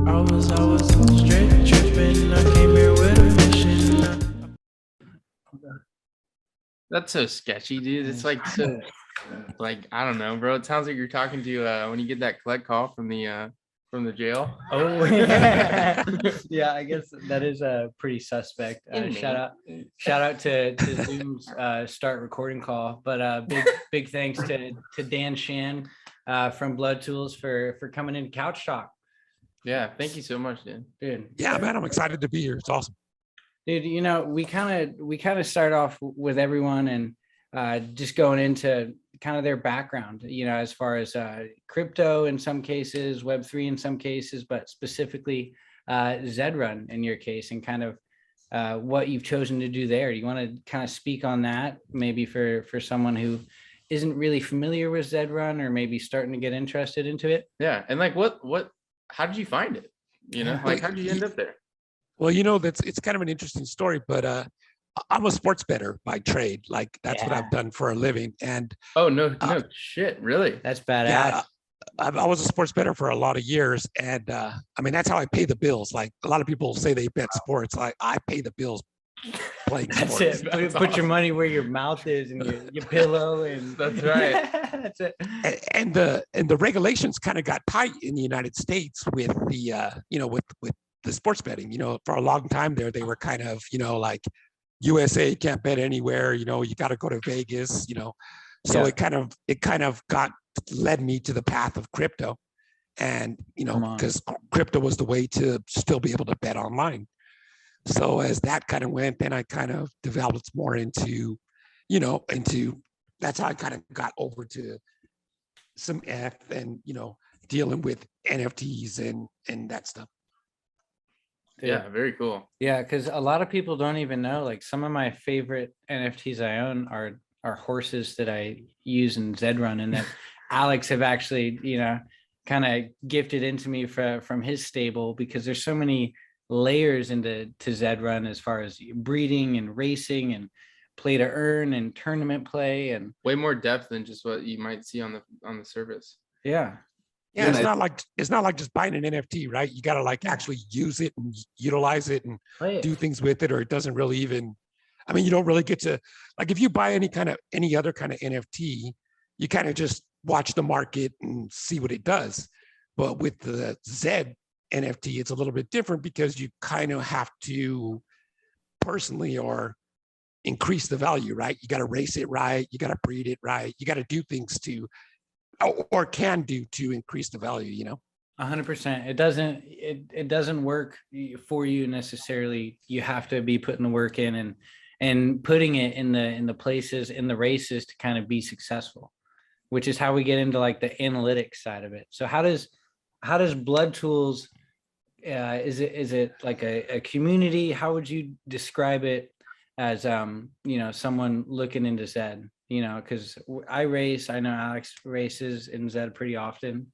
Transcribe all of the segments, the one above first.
I was straight tripping. I came here with a mission. That's so sketchy, dude. It's like so, like I don't know, bro. It sounds like you're talking to when you get that collect call from the jail. Oh yeah, yeah. I guess that is a pretty suspect. Shout out to Zoom's start recording call. But big thanks to DanShan from Blood Tools for coming in Couch Talk. Yeah, thank you so much, dude. Yeah, man, I'm excited to be here. It's awesome. Dude, you know, we kind of start off with everyone and just going into kind of their background, you know, as far as crypto in some cases, Web3 in some cases, but specifically Zed Run in your case, and kind of what you've chosen to do there. Do you want to kind of speak on that, maybe for someone who isn't really familiar with Zed Run or maybe starting to get interested into it? Yeah, and like how did you find it? You know, like how did you end up there? Well, you know, it's kind of an interesting story, but I'm a sports bettor by trade. Like that's what I've done for a living. And oh no shit, really? That's badass. yeah, I was a sports bettor for a lot of years, and I mean that's how I pay the bills. Like a lot of people say they bet sports, like I pay the bills playing That's sports. it. Put your money where your mouth is and your pillow, and that's right. That's it. And the regulations kind of got tight in the United States with the you know with the sports betting. You know, for a long time there, they were kind of, you know, like USA can't bet anywhere, you know, you got to go to Vegas, you know. So it kind of led me to the path of crypto. And, you know, because crypto was the way to still be able to bet online. So as that kind of went, then I kind of developed more into, you know, that's how I kind of got over to some and, you know, dealing with NFTs and that stuff. Yeah, very cool. Yeah, because a lot of people don't even know, like some of my favorite NFTs I own are horses that I use in Zed Run, and that Alex have actually, you know, kind of gifted into me from his stable, because there's so many layers to Zed Run as far as breeding and racing and play to earn and tournament play, and way more depth than just what you might see on the surface. Yeah. Yeah, it's not like just buying an NFT, right? You got to like actually use it and utilize it and do things with it, or it doesn't really even. I mean, you don't really get to, like, if you buy any other kind of NFT, you kind of just watch the market and see what it does. But with the Zed NFT, it's a little bit different because you kind of have to personally or increase the value, right? You got to race it right, you got to breed it right, you got to do things to. Or can do to increase the value, you know. 100%. It doesn't work for you necessarily. You have to be putting the work in and putting it in the places, in the races, to kind of be successful, which is how we get into like the analytics side of it. So how does Blood Tools, is it like a community? How would you describe it as you know, someone looking into Zed? You know, because I race, I know Alex races in Zed pretty often.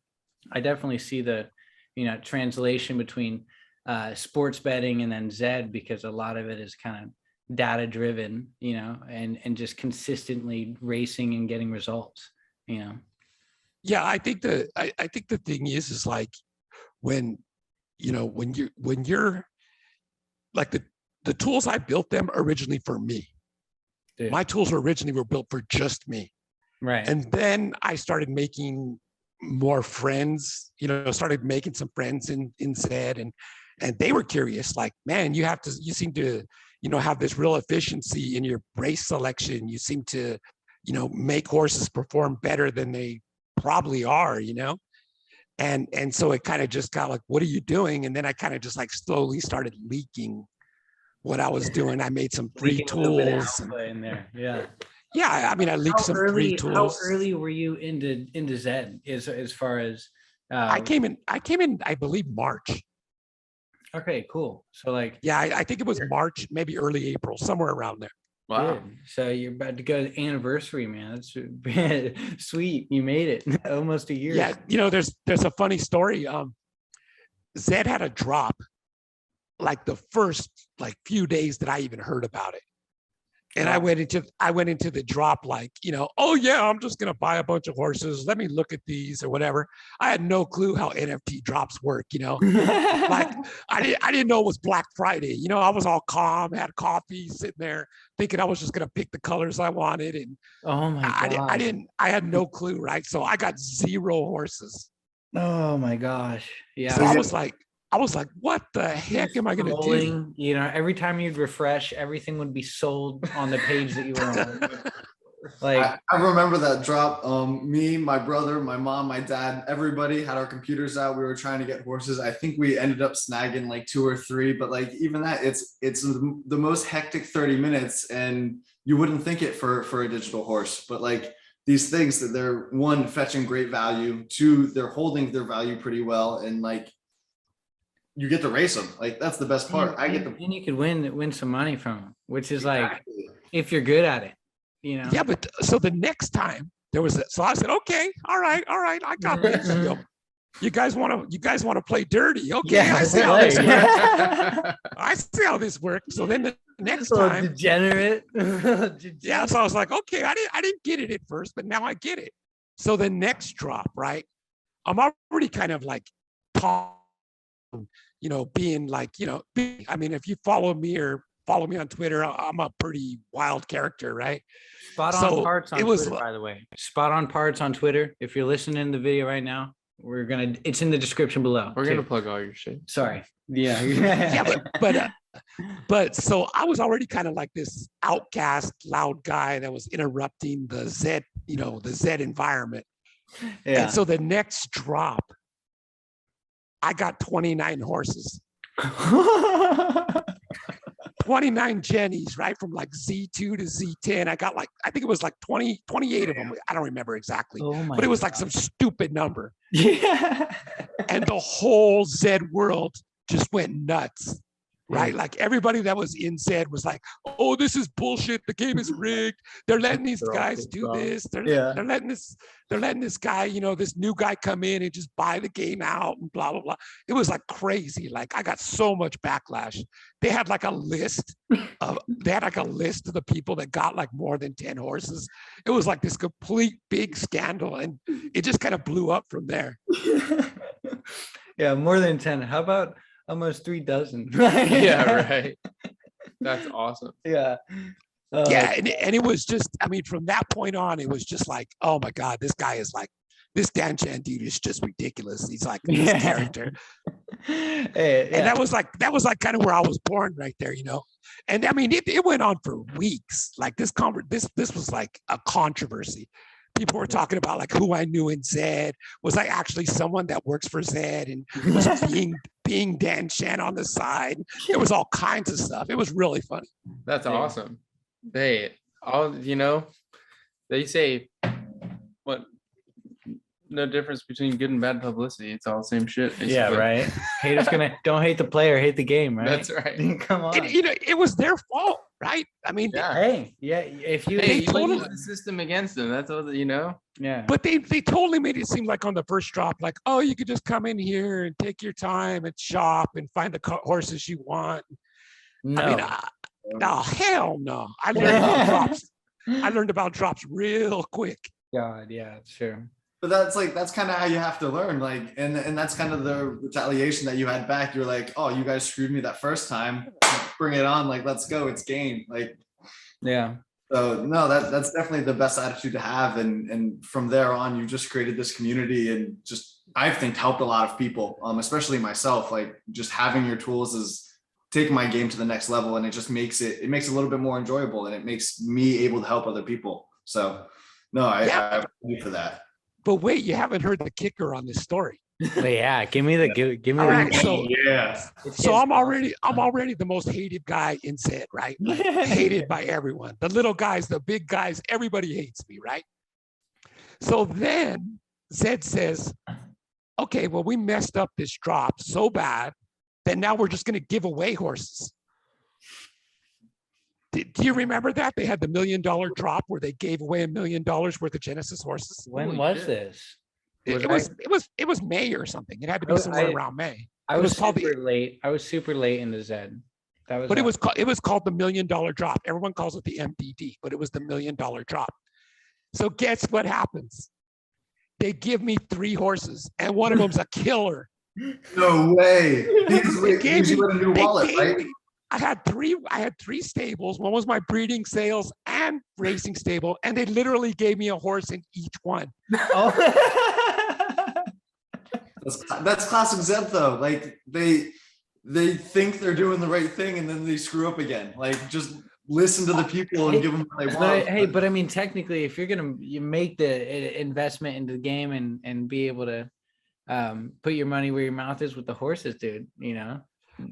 I definitely see the, you know, translation between sports betting and then Zed, because a lot of it is kind of data driven, you know, and just consistently racing and getting results, you know. Yeah, I think the thing is like when you're like the tools, I built them originally for me. Dude. My tools originally were built for just me. Right. And then I started making more friends, you know, started making some friends in Zed, and they were curious, like, man, you seem to, you know, have this real efficiency in your race selection. You seem to, you know, make horses perform better than they probably are, you know? And so it kind of just got like, what are you doing? And then I kind of just like slowly started leaking what I was doing. I made some free tools in there. Yeah. Yeah, I mean, I leaked some free tools. How early were you into Zed as far as I came in, I believe March. Okay, cool. So like, yeah, I think it was March, maybe early April, somewhere around there. Wow. Good. So you're about to go to anniversary, man. That's sweet. You made it almost a year. Yeah, you know, there's a funny story. Zed had a drop like the first like few days that I even heard about it. And I went into the drop like, oh yeah, I'm just gonna buy a bunch of horses. Let me look at these or whatever. I had no clue how NFT drops work, like I didn't know it was Black Friday. I was all calm, had coffee, sitting there thinking I was just gonna pick the colors I wanted. And Oh my god. I had no clue, right? So I got 0 horses. Oh my gosh. Yeah. So I was like, what the heck am I gonna do? Scrolling, every time you'd refresh, everything would be sold on the page that you were on. Like, I remember that drop. Me, my brother, my mom, my dad, everybody had our computers out. We were trying to get horses. I think we ended up snagging like 2 or 3, but like even that, it's the most hectic 30 minutes, and you wouldn't think it for a digital horse, but like these things that they're, one, fetching great value, 2, they're holding their value pretty well, and like you get to race them. Like that's the best part. and you could win some money from them, which is like, Exactly. if you're good at it, Yeah, but so the next time there was so I said, okay, all right, I got this. You guys want to play dirty? Okay, Yeah, I see how this works. I see how this works. So then the next time, degenerate. yeah. So I was like, okay, I didn't get it at first, but now I get it. So the next drop, right? I'm already kind of like being like, I mean, if you follow me on Twitter, I'm a pretty wild character, right? Spot on So parts on it was Twitter, by the way. Spot on parts on Twitter. If you're listening to the video right now, it's in the description below. We're gonna plug all your shit. Sorry. Yeah. yeah, but so I was already kind of like this outcast, loud guy that was interrupting the Zed, the Zed environment. Yeah. And so the next drop, I got 29 horses. 29 Jennies, right? From like Z2 to Z10. I got like, I think it was like 28 of them. I don't remember exactly, but it was like some stupid number. Yeah. And the whole Zed world just went nuts, right? Like everybody that was in Zed was like, oh, this is bullshit. The game is rigged. They're letting these guys do this. They're letting this guy, this new guy come in and just buy the game out and blah, blah, blah. It was like crazy. Like I got so much backlash. They had like a list of the people that got like more than 10 horses. It was like this complete big scandal, and it just kind of blew up from there. Yeah, more than 10. How about almost 3 dozen? Yeah, right. That's awesome. Yeah. Yeah, and it was just, I mean, from that point on, it was just like, oh my God, this guy is like, this DanShan dude is just ridiculous. He's like this character. And that was like kind of where I was born right there, And I mean, it went on for weeks. Like this was like a controversy. People were talking about like who I knew in Zed. Was I actually someone that works for Zed and was being DanShan on the side? There was all kinds of stuff. It was really funny. That's awesome. They they say what, no difference between good and bad publicity. It's all the same shit. Basically. Yeah, right. Haters don't hate the player, hate the game, right? That's right. Come on. It was their fault, right? I mean, Hey, yeah. If you Hey, you totally- use the system against them. That's all yeah. but they totally made it seem like on the first drop, like, oh, you could just come in here and take your time and shop and find the horses you want. No. I mean, no, hell no. I learned about drops. I learned about drops real quick. God, yeah, sure. But that's kind of how you have to learn, like, and that's kind of the retaliation that you had back. You're like, oh, you guys screwed me that first time, bring it on, like, let's go, it's game, like. Yeah. So no, that's definitely the best attitude to have, and from there on, you just created this community, and just, I think, helped a lot of people, especially myself. Like, just having your tools is taking my game to the next level, and it just makes it a little bit more enjoyable, and it makes me able to help other people. So no, I thank you for that. But wait, you haven't heard the kicker on this story. But yeah, give me All right, so Yeah. so I'm already the most hated guy in Zed, right? Like, hated by everyone. The little guys, the big guys, everybody hates me, right? So then Zed says, okay, well, we messed up this drop so bad that now we're just going to give away horses. Do you remember that? They had the $1 million drop where they gave away $1 million worth of Genesis horses. When Holy was shit. this? It was May or something. It had to be somewhere around May. I It was was called super late. I was super late into Zed. But it was called the $1 million drop. Everyone calls it the MDD, but it was the $1 million drop. So guess what happens? They give me 3 horses, and one of them's a killer. No way. They gave These me, you a new they wallet, gave right? me, I had three stables. One was my breeding, sales, and racing stable, and they literally gave me a horse in each one. Oh. That's classic Zed though. Like they think they're doing the right thing and then they screw up again. Like just listen to the people and give them what they want. But I mean, technically, if you're you make the investment into the game and be able to put your money where your mouth is with the horses, dude, you know.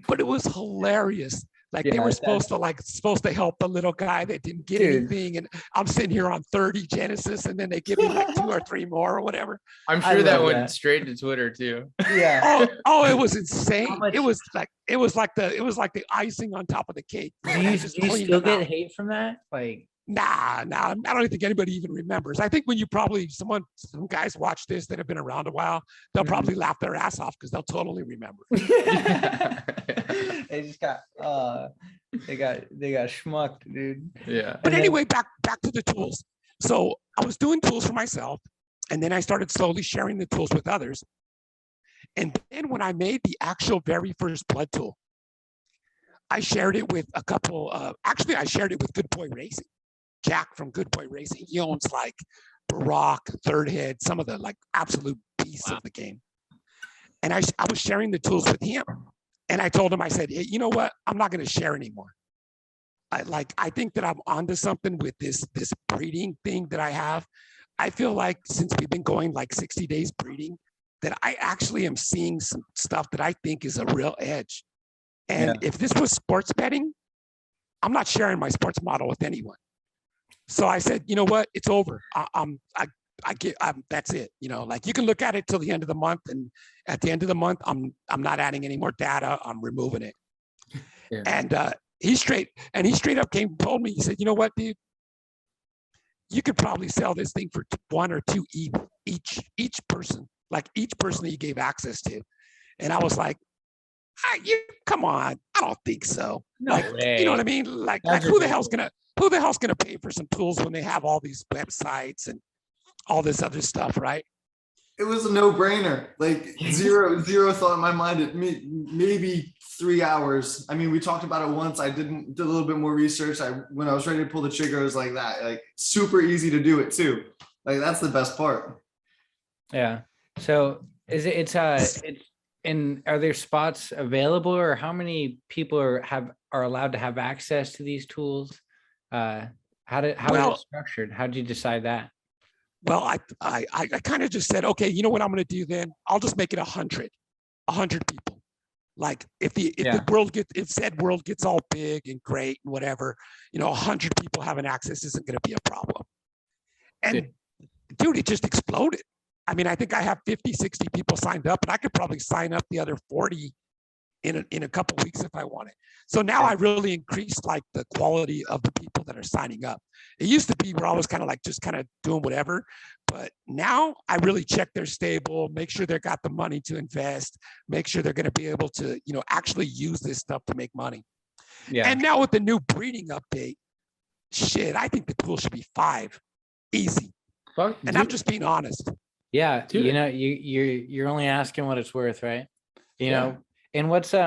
But it was hilarious. Like they Yeah, were supposed to help the little guy that didn't get anything, and I'm sitting here on 30 Genesis, and then they give me like 2 or 3 more or whatever. I'm I sure that love went that. straight to Twitter too. Yeah. Oh, it was insane. much- It was like the icing on top of the cake. Do you Just still cleaned them get out. hate from that? Like, Nah, I don't think anybody even remembers. I think when you some guys watch this that have been around a while, they'll Mhm. probably laugh their ass off because they'll totally remember. they just got they got schmucked, dude. Yeah. But And then- anyway, back to the tools. So I was doing tools for myself, and then I started slowly sharing the tools with others. And then when I made the actual very first blood tool, I shared it with a couple. Actually, I shared it with Good Boy Racing. Jack from Good Boy Racing. He owns like Barack, Third Head, some of the like absolute beasts of the game. And I was sharing the tools with him. And I told him, I said, hey, you know what? I'm not going to share anymore. I think that I'm onto something with this breeding thing that I have. I feel like since we've been going like 60 days breeding, that I actually am seeing some stuff that I think is a real edge. And if this was sports betting, I'm not sharing my sports model with anyone. So I said, you know what? It's over. That's it. You know, like you can look at it till the end of the month, and at the end of the month, I'm not adding any more data. I'm removing it. Yeah. And he straight up came and told me. He said, you know what, dude? You could probably sell this thing for 1 or 2 each person, like each person that you gave access to. And I was like, come on, I don't think so. No like, way. you know what I mean? Like who the hell's gonna pay for some tools when they have all these websites and all this other stuff, right? It was a no-brainer. Like zero thought in my mind. It maybe 3 hours. I mean, we talked about it once. I did a little bit more research. When I was ready to pull the trigger, it was like that. Like super easy to do it too. Like that's the best part. Yeah. So it's and are there spots available, or how many people are allowed to have access to these tools? How is it structured? How did you decide that? Well, I kind of just said, okay, you know what I'm going to do then? I'll just make it 100 people. Like if Zed World gets all big and great and whatever, 100 people having access isn't going to be a problem. And dude, it just exploded. I mean, I think I have 50, 60 people signed up, and I could probably sign up the other 40 in a couple of weeks if I wanted. So now I really increased like the quality of the people that are signing up. It used to be where I was kind of like just kind of doing whatever, but now I really check their stable, make sure they've got the money to invest, make sure they're going to be able to, actually use this stuff to make money. Yeah. And now with the new breeding update, shit, I think the tool should be 5, easy. And I'm just being honest. Yeah, Dude. you're only asking what it's worth, right? You know, and what's That's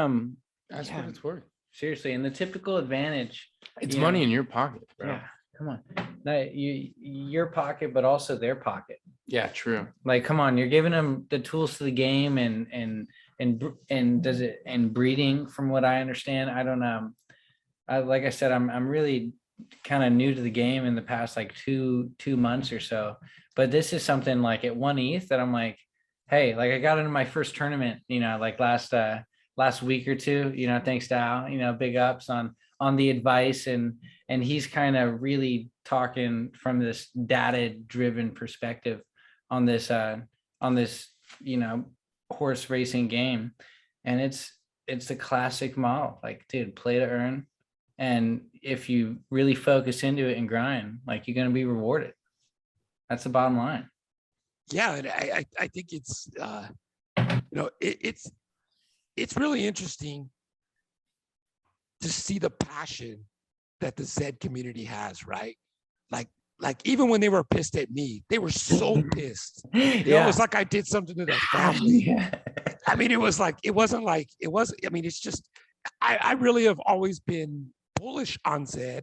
yeah. what it's worth. Seriously, and the typical advantage. It's you money know, in your pocket, bro. Yeah, come on, your pocket, but also their pocket. Yeah, true. Like, come on, you're giving them the tools to the game and breeding. From what I understand, I don't know. Like I said, I'm really kind of new to the game in the past like two months or so. But this is something like at 1 ETH that I'm like, hey, like I got into my first tournament, like last week or two, thanks to Al, big ups on the advice, and he's kind of really talking from this data driven perspective on this horse racing game. And it's a classic model, like, dude, play to earn. And if you really focus into it and grind, like, you're going to be rewarded. That's the bottom line. Yeah, and I think it's it's really interesting to see the passion that the Zed community has, right? Like even when they were pissed at me, they were so pissed. You know, it was like I did something to their family. Yeah. I mean, it was like, it wasn't like, it was, I mean, it's just, I really have always been bullish on Zed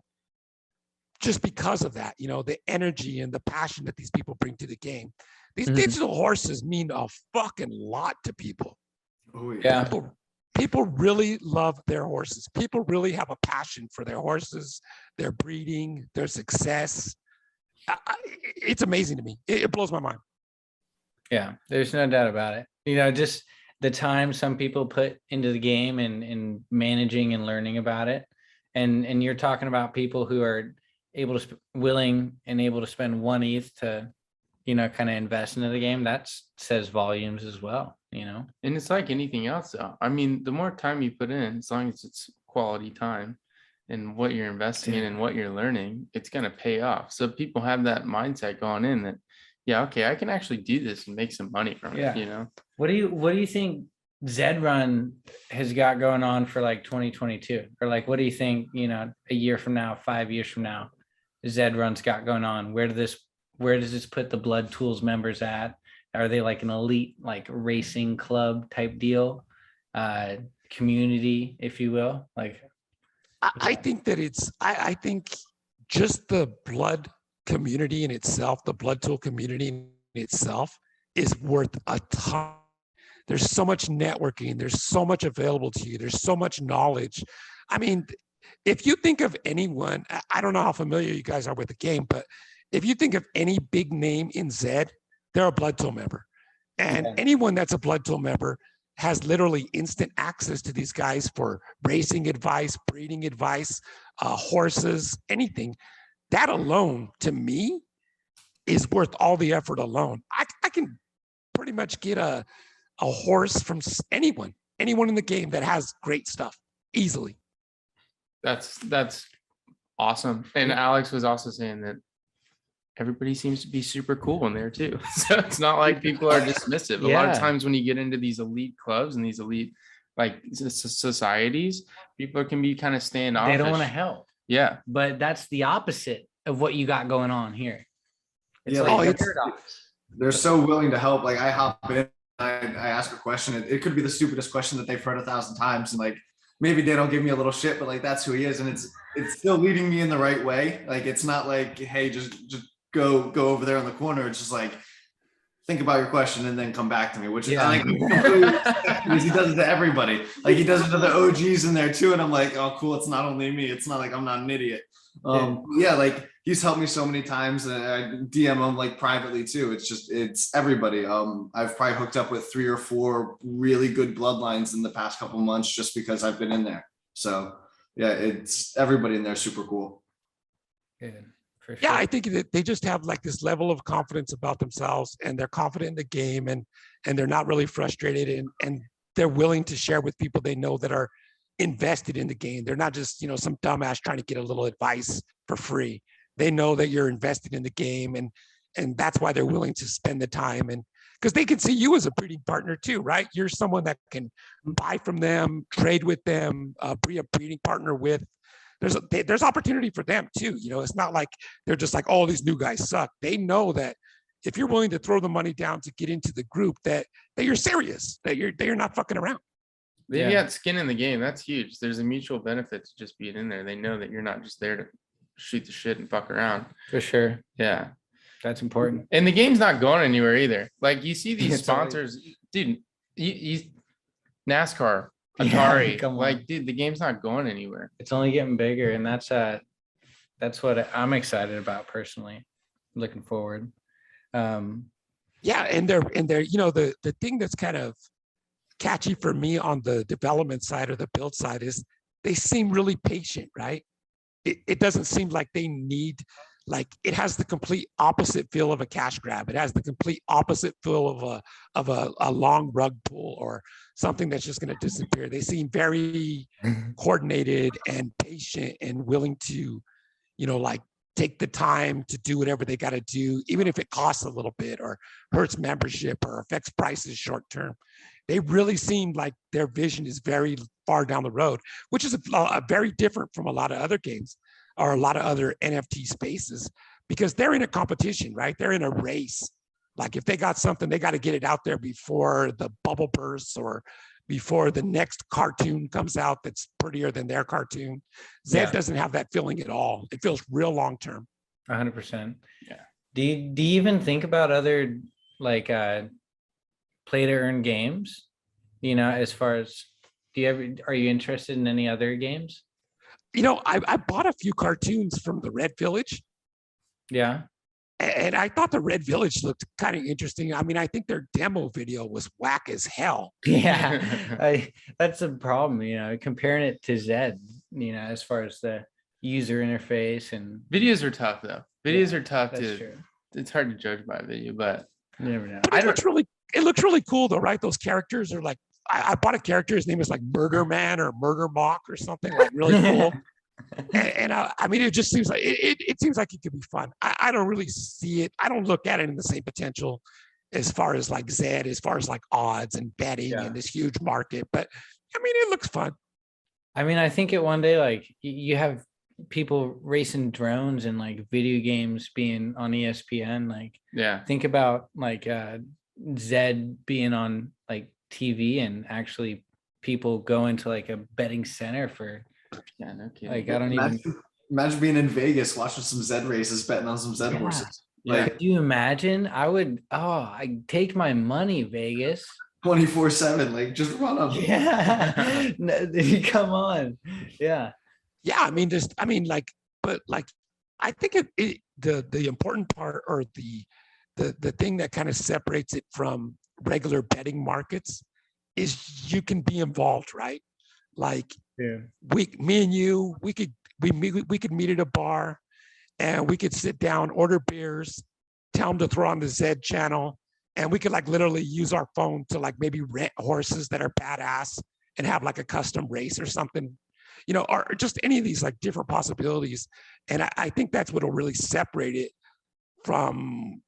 just because of that, you know, the energy and the passion that these people bring to the game. These digital horses mean a fucking lot to people. Oh, Yeah. People really love their horses. People really have a passion for their horses, their breeding, their success. It's amazing to me. It blows my mind. Yeah, there's no doubt about it. You know, just the time some people put into the game and managing and learning about it. And you're talking about people who are able to willing and able to spend 1 ETH to, you know, kind of invest into the game. That says volumes as well, you know. And it's like anything else though. I mean, the more time you put in, as long as it's quality time and what you're investing in and what you're learning, it's going to pay off. So people have that mindset going in that, yeah, okay, I can actually do this and make some money from Yeah. it, you know? What do you think Zed Run has got going on for like 2022? Or like, what do you think, you know, a year from now, 5 years from now, Zed Run's got going on? Where does this put the Blood Tools members at? Are they like an elite, like racing club type deal? Community, if you will? Like, I think that I think just the blood community in itself, the blood tool community in itself is worth a ton. There's so much networking. There's so much available to you. There's so much knowledge. I mean, if you think of anyone, I don't know how familiar you guys are with the game, but if you think of any big name in Zed, they're a blood tool member. And anyone that's a blood tool member has literally instant access to these guys for racing advice, breeding advice, horses, anything. That alone, to me, is worth all the effort alone. I can pretty much get a horse from anyone in the game that has great stuff easily. That's awesome. And Alex was also saying that everybody seems to be super cool in there too. So it's not like people are dismissive. A lot of times when you get into these elite clubs and these elite like societies, people can be kind of standoffish. they don't want to help. Yeah. But that's the opposite of what you got going on here. It's Yeah, like like, a paradox. they're so willing to help. Like I hop in, I ask a question. It could be the stupidest question that they've heard 1,000 times, and like maybe they don't give me a little shit, but like that's who he is, and it's still leading me in the right way. Like it's not like, hey, just go over there in the corner. It's just like, think about your question and then come back to me, which is I like because he does it to everybody. Like he does it to the OGs in there too, and I'm like, oh cool, it's not only me. It's not like I'm not an idiot. Yeah, like he's helped me so many times, and I DM him like privately too. It's everybody. I've probably hooked up with 3 or 4 really good bloodlines in the past couple months just because I've been in there. So yeah, it's everybody in there super cool. Good. For sure. Yeah, I think that they just have like this level of confidence about themselves, and they're confident in the game, and they're not really frustrated, and they're willing to share with people they know that are invested in the game. They're not just, you know, some dumbass trying to get a little advice for free. They know that you're invested in the game, and that's why they're willing to spend the time, and because they can see you as a breeding partner too, right? You're someone that can buy from them, trade with them, be a breeding partner with. There's opportunity for them too. You know, it's not like they're just like, oh, these new guys suck. They know that if you're willing to throw the money down to get into the group, that you're serious, that you're not fucking around. They've got skin in the game. That's huge. There's a mutual benefit to just being in there. They know that you're not just there to shoot the shit and fuck around. For sure. Yeah. That's important. And the game's not going anywhere either. Like you see these It's sponsors, dude, you NASCAR, Yeah, Atari, come on. like, dude, the game's not going anywhere. It's only getting bigger, and that's what I'm excited about personally. Looking forward. Yeah, and they're you know, the thing that's kind of catchy for me on the development side or the build side is they seem really patient, right? It doesn't seem like they need, like it has the complete opposite feel of a cash grab. It has the complete opposite feel of a long rug pull or something that's just going to disappear. They seem very coordinated and patient and willing to, you know, like take the time to do whatever they got to do, even if it costs a little bit or hurts membership or affects prices short term. they really seem like their vision is very far down the road, which is a very different from a lot of other games or a lot of other NFT spaces, because they're in a competition, right? They're in a race. Like if they got something, they got to get it out there before the bubble bursts or before the next cartoon comes out that's prettier than their cartoon. Zed doesn't have that feeling at all. It feels real long term. 100%. Yeah. Do you even think about other like play to earn games? You know, as far as are you interested in any other games? You know, I bought a few cartoons from the Red Village. Yeah. And I thought the Red Village looked kind of interesting. I mean, I think their demo video was whack as hell. Yeah, that's a problem, you know, comparing it to Zed, you know, as far as the user interface and Videos are tough though. Videos are tough that's to. true. It's hard to judge by video, but You never know. But it looks really cool though, right? Those characters are like, I bought a character, his name is like Murder Man or Murder Mock or something, like really cool. And I mean, it just seems like it seems like it could be fun. I don't really see it. I don't look at it in the same potential as far as like Zed, as far as like odds and betting and this huge market. But I mean, it looks fun. I mean, I think it one day, like you have people racing drones and like video games being on ESPN. Like, yeah, think about like Zed being on like TV and actually people go into like a betting center for. yeah, no kidding. Like, I don't even. Imagine being in Vegas watching some Zed races, betting on some Zed horses. Yeah. Could you imagine? I'd take my money, Vegas. 24/7, like just run them. Yeah. Come on. Yeah. Yeah, I mean, but I think the important part or the thing that kind of separates it from regular betting markets is you can be involved, right? Like, me and you, we could meet at a bar and we could sit down, order beers, tell them to throw on the Zed channel, and we could like literally use our phone to like maybe rent horses that are badass and have like a custom race or something, you know, or just any of these like different possibilities. And I think that's what'll really separate it from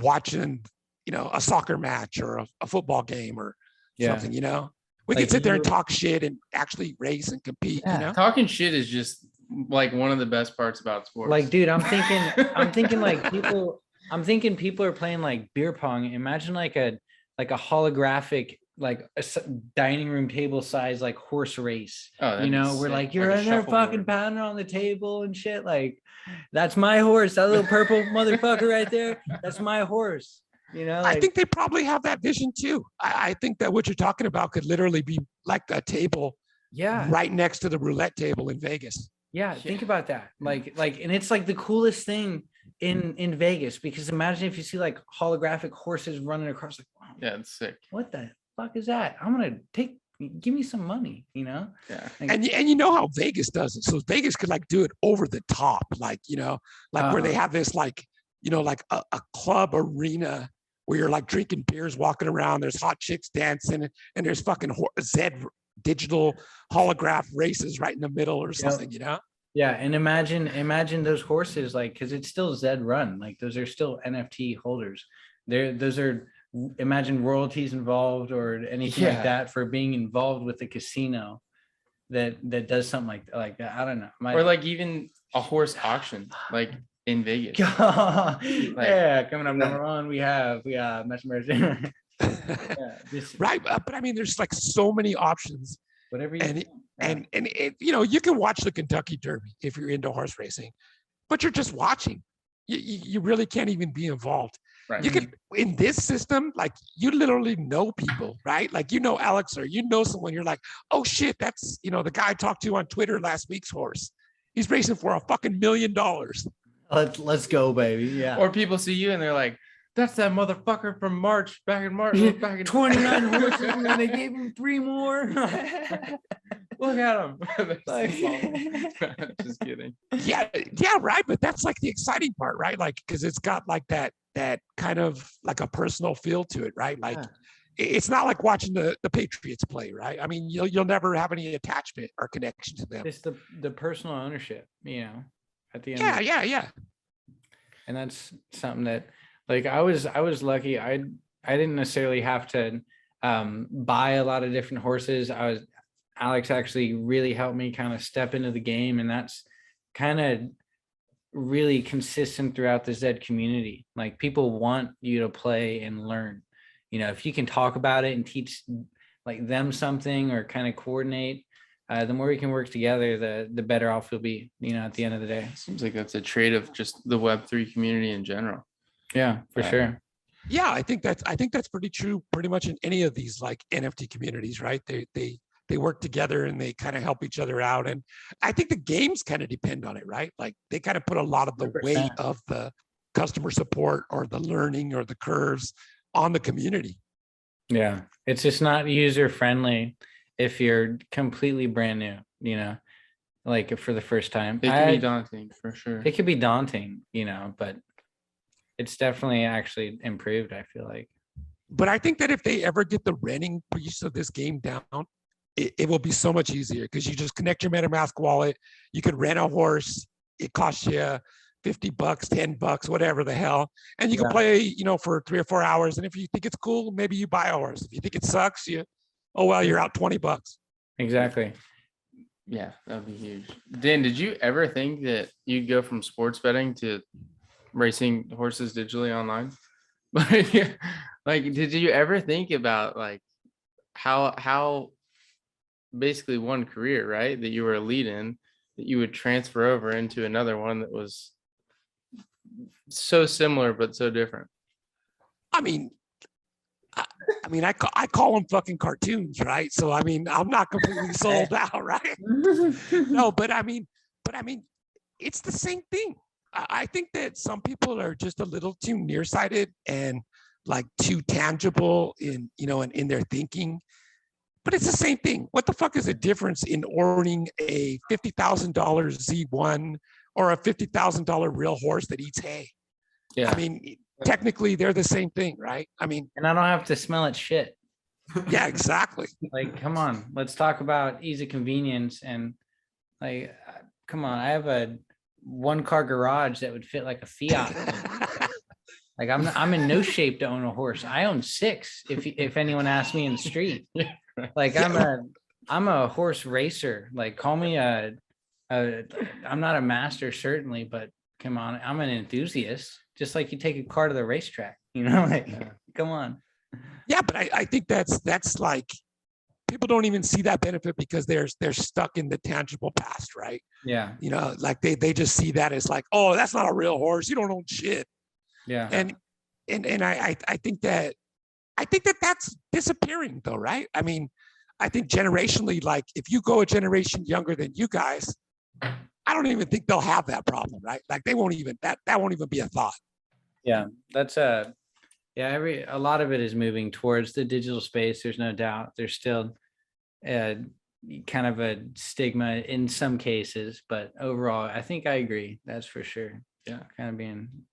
watching, you know, a soccer match or a football game or something, you know. We Like could sit there and talk shit and actually race and compete, you know? Talking shit is just like one of the best parts about sports. Like, dude, I'm thinking like people are playing like beer pong. Imagine like a holographic, like a dining room table size, like horse race, you know, where like you're in there fucking pounding on the table and shit. Like, that's my horse, that little purple motherfucker right there. That's my horse. You know, like, I think they probably have that vision too. I think that what you're talking about could literally be like a table right next to the roulette table in Vegas. Yeah, think about that. Like, and it's like the coolest thing in Vegas, because imagine if you see like holographic horses running across, like, wow, yeah, it's sick. What the fuck is that? I'm gonna give me some money, you know? Yeah. Like, and you know how Vegas does it. So Vegas could like do it over the top, like, you know, like where they have this like, you know, like a club arena where you're like drinking beers, walking around, there's hot chicks dancing, and there's fucking Zed digital holograph races right in the middle or something, you know? Yeah, and imagine those horses, like, because it's still Zed Run, like those are still NFT holders. Those are, imagine royalties involved or anything like that for being involved with the casino that does something like that. I don't know. Or like even a horse auction, like in Vegas. Coming up number one, we have metaverse. Right, but I mean, there's like so many options. Whatever you and it, you know, you can watch the Kentucky Derby if you're into horse racing, but you're just watching. You really can't even be involved. Right. You can, in this system, like you literally know people, right? Like, you know, Alex, or you know someone, you're like, oh shit, that's, you know, the guy I talked to on Twitter last week's horse. He's racing for $1 million. Let's go, baby. Yeah. Or people see you and they're like, that's that motherfucker from March, back in March, back in 29 horses, and then they gave him 3 more. Look at him. Just kidding. Yeah, right. But that's like the exciting part, right? Like, because it's got like that kind of like a personal feel to it, right? Like, it's not like watching the Patriots play, right? I mean, you'll never have any attachment or connection to them. It's the personal ownership, you know, at the end. Yeah. And that's something that, like, I was lucky. I didn't necessarily have to buy a lot of different horses. Alex actually really helped me kind of step into the game, and that's kind of really consistent throughout the Zed community. Like, people want you to play and learn. If you can talk about it and teach like them something or kind of coordinate, the more we can work together, the better off we'll be, at the end of the day. Seems like that's a trait of just the Web3 community in general. Yeah, for sure. Yeah, I think that's pretty true pretty much in any of these like NFT communities, right? They work together and they kind of help each other out. And I think the games kind of depend on it, right? Like, they kind of put a lot of the 100%. weight of the customer support or the learning or the curves on the community. Yeah, it's just not user friendly if you're completely brand new, like for the first time. It can be daunting for sure. It could be daunting, but it's definitely actually improved, I feel like. But I think that if they ever get the renting piece of this game down, it will be so much easier, because you just connect your MetaMask wallet. You could rent a horse. It costs you $50, $10, whatever the hell. And you can play, for 3 or 4 hours. And if you think it's cool, maybe you buy a horse. If you think it sucks, you're out $20. Exactly. Yeah, that'd be huge. Dan, did you ever think that you'd go from sports betting to racing horses digitally online? Like, did you ever think about like how basically one career, right, that you were a lead in, that you would transfer over into another one that was so similar but so different? I mean, I call them fucking cartoons, right? So I'm not completely sold out, right? No, but it's the same thing. I think that some people are just a little too nearsighted and like too tangible in their thinking. But it's the same thing. What the fuck is the difference in owning a $50,000 Z1 or a $50,000 real horse that eats hay? Yeah. Technically they're the same thing, right? And I don't have to smell it shit. Yeah, exactly. Like, come on, let's talk about ease of convenience. And like, come on, I have a 1-car garage that would fit like a Fiat. Like, I'm in no shape to own a horse. I own 6 if anyone asks me in the street. Like, I'm a horse racer. Like, call me I'm not a master, certainly, but come on, I'm an enthusiast. Just like you take a car to the racetrack, like, come on. Yeah, but I think that's like, people don't even see that benefit because they're stuck in the tangible past, right? Yeah. Like they just see that as like, oh, that's not a real horse. You don't own shit. Yeah. And I think that that's disappearing though, right? I think generationally, like if you go a generation younger than you guys, I don't even think they'll have that problem, right? Like they won't even, that won't even be a thought. Yeah, that's a lot of it is moving towards the digital space. There's no doubt. There's still kind of a stigma in some cases, but overall, I think I agree. That's for sure. Yeah, kind of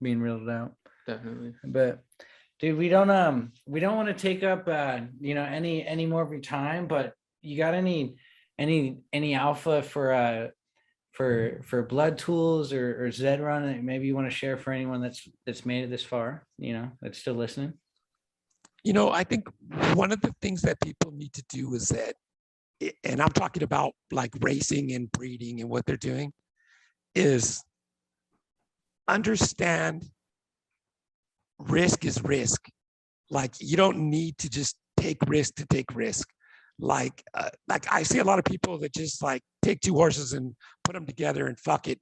being reeled out. Definitely. But dude, we don't want to take up any more of your time, but you got any alpha for blood tools or Zed Run that maybe you want to share for anyone that's made it this far, that's still listening? I think one of the things that people need to do is that, and I'm talking about like racing and breeding and what they're doing, is understand risk is risk. Like you don't need to just take risk to take risk. Like I see a lot of people that just like take 2 horses and put them together and fuck it,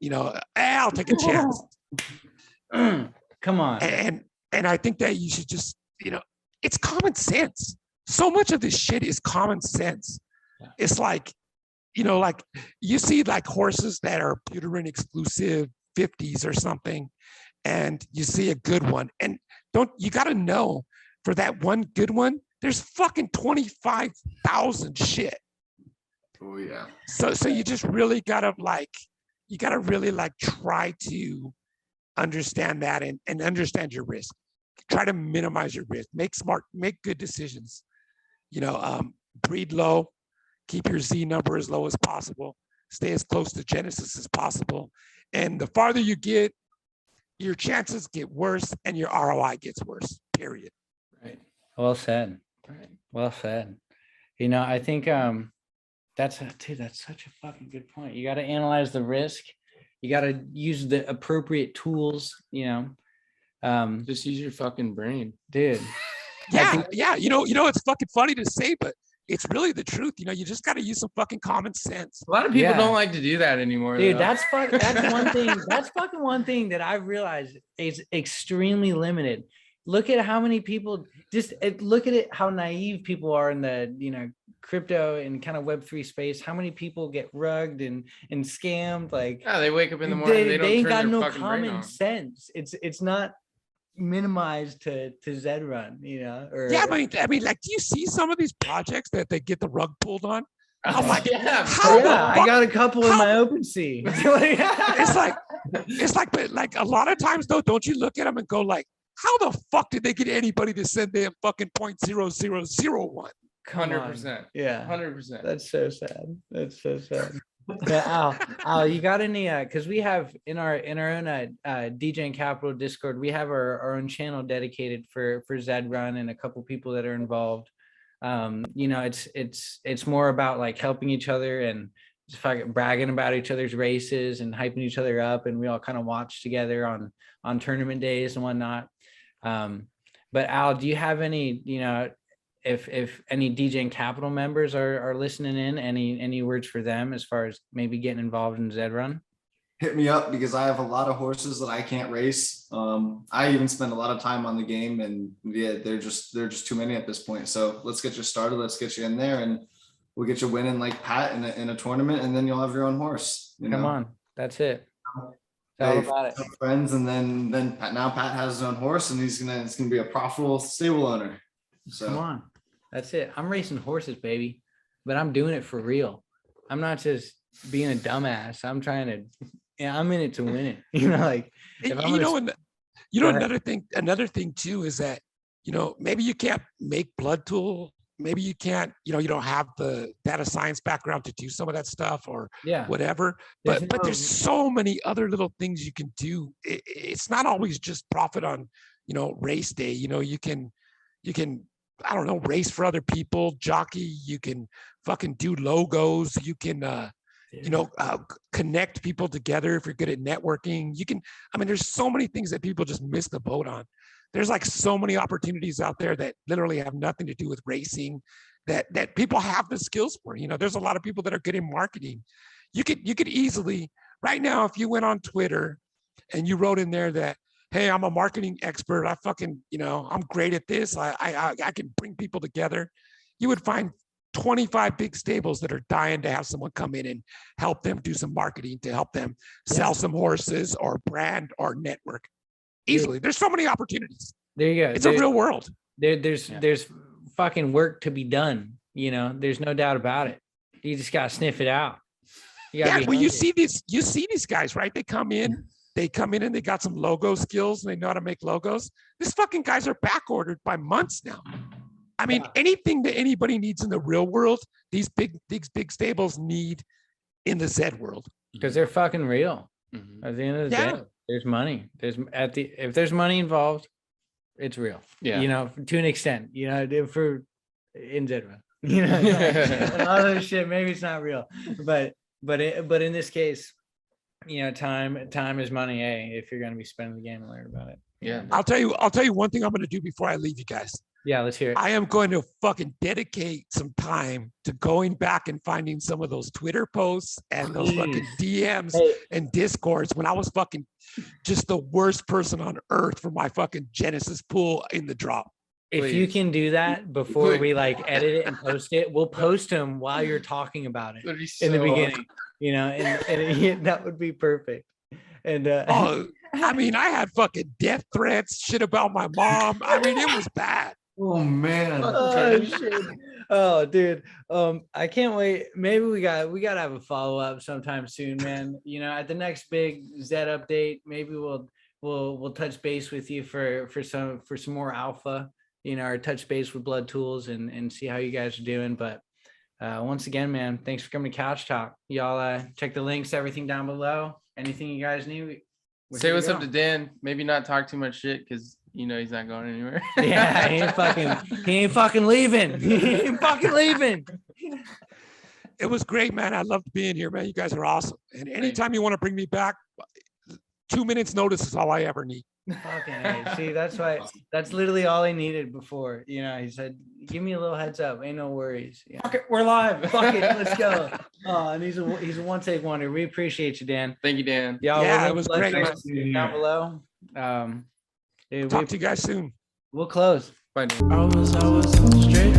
I'll take a chance. Come on. And I think that you should just, it's common sense. So much of this shit is common sense. Yeah. It's like, like you see like horses that are Buterin exclusive 50s or something, and you see a good one, and you got to know for that one good one, there's fucking 25,000 shit. Oh yeah. So you just really gotta really try to understand that and understand your risk. Try to minimize your risk. Make good decisions. Breed low, keep your Z number as low as possible. Stay as close to Genesis as possible. And the farther you get, your chances get worse and your ROI gets worse, period. Right. Well said. Right. Well said. I think that's such a fucking good point. You got to analyze the risk. You got to use the appropriate tools, Just use your fucking brain. dude. Yeah, yeah. It's fucking funny to say, but it's really the truth. You just got to use some fucking common sense. A lot of people Yeah. don't like to do that anymore. Dude, though. that's one thing. That's fucking one thing that I've realized is extremely limited. Look at how many people look at it, how naive people are in the crypto and kind of Web3 space. How many people get rugged and scammed? Like, Yeah, they wake up in the morning. They don't ain't turn got their no fucking brain common on. sense. It's not minimized to Zed Run, or Yeah, I mean, like, do you see some of these projects that they get the rug pulled on? I'm like, yeah, how the yeah, I fuck- got a couple in how- my OpenSea. it's like, but like a lot of times though, don't you look at them and go like, how the fuck did they get anybody to send them fucking 0.0001? Come on. 100%. Yeah. 100%. That's so sad. That's so sad. Yeah, Al, you got any? Because we have in our own DJing Capital Discord, we have our own channel dedicated for Zed Run and a couple people that are involved. It's more about like helping each other and just fucking bragging about each other's races and hyping each other up, and we all kind of watch together on tournament days and whatnot. But Al, do you have any? If any DJing Capital members are listening in, any words for them as far as maybe getting involved in Zed Run? Hit me up because I have a lot of horses that I can't race. I even spend a lot of time on the game, and yeah, they're just too many at this point. So let's get you started. Let's get you in there, and we'll get you winning like Pat in a tournament, and then you'll have your own horse. Come on, that's it. It's all Hey, about it. friends, and then Pat has his own horse, and it's gonna be a profitable stable owner. So Come on, that's it. I'm racing horses, baby, but I'm doing it for real. I'm not just being a dumbass. I'm trying to. Yeah, I'm in it to win it. Like, if I'm Another thing too is that maybe you can't make blood tool. Maybe you can't. You don't have the data science background to do some of that stuff or yeah, whatever. But there's so many other little things you can do. It's not always just profit on race day. You can I don't know, race for other people, jockey. You can fucking do logos. You can connect people together if you're good at networking. There's so many things that people just miss the boat on. There's like so many opportunities out there that literally have nothing to do with racing that people have the skills for. There's a lot of people that are good in marketing. You could easily, right now, if you went on Twitter and you wrote in there that, hey, I'm a marketing expert, I fucking, I'm great at this, I can bring people together, you would find 25 big stables that are dying to have someone come in and help them do some marketing to help them sell some horses or brand or network easily. There's so many opportunities. There you go. It's a real world. There's fucking work to be done. There's no doubt about it. You just gotta sniff it out. You see these guys, right? They come in and they got some logo skills and they know how to make logos. These fucking guys are back ordered by months now. Anything that anybody needs in the real world, these big stables need in the Zed world. Because they're fucking real. Mhm. At the end of the day, there's money. If there's money involved, it's real. Yeah. To an extent. For in Zed Run. A lot of this shit, maybe it's not real. But in this case, time is money, if you're gonna be spending the game and learn about it. Yeah. I'll tell you one thing I'm gonna do before I leave you guys. Yeah, let's hear it. I am going to fucking dedicate some time to going back and finding some of those Twitter posts and those fucking DMs and Discords when I was fucking just the worst person on earth for my fucking Genesis pool in the drop. If you can do that before we edit it and post it, we'll post them while you're talking about it in the beginning, and that would be perfect. And I had fucking death threats, shit about my mom. It was bad. Oh man. Oh shit. Oh dude. I can't wait. Maybe we gotta have a follow-up sometime soon, man. At the next big Zed update, maybe we'll touch base with you for some more alpha, or touch base with Blood Tools and see how you guys are doing. But once again, man, thanks for coming to Couch Talk. Y'all check the links, everything down below. Anything you guys need. Say what's up to Dan. Maybe not talk too much shit because you know he's not going anywhere. Yeah, he ain't fucking leaving. He ain't fucking leaving. It was great, man. I loved being here, man. You guys are awesome. And anytime you want to bring me back, 2 minutes notice is all I ever need. Fucking A. See, that's literally all he needed before. You know, he said, give me a little heads up. Ain't no worries. Yeah. Fuck it, we're live. Fuck it, let's go. Oh, and he's a one take wonder. We appreciate you, Dan. Thank you, Dan. Y'all, Yeah, we'll it was let great, you man. know down below. Talk to you guys soon. We'll close. Bye, Dan. I was straight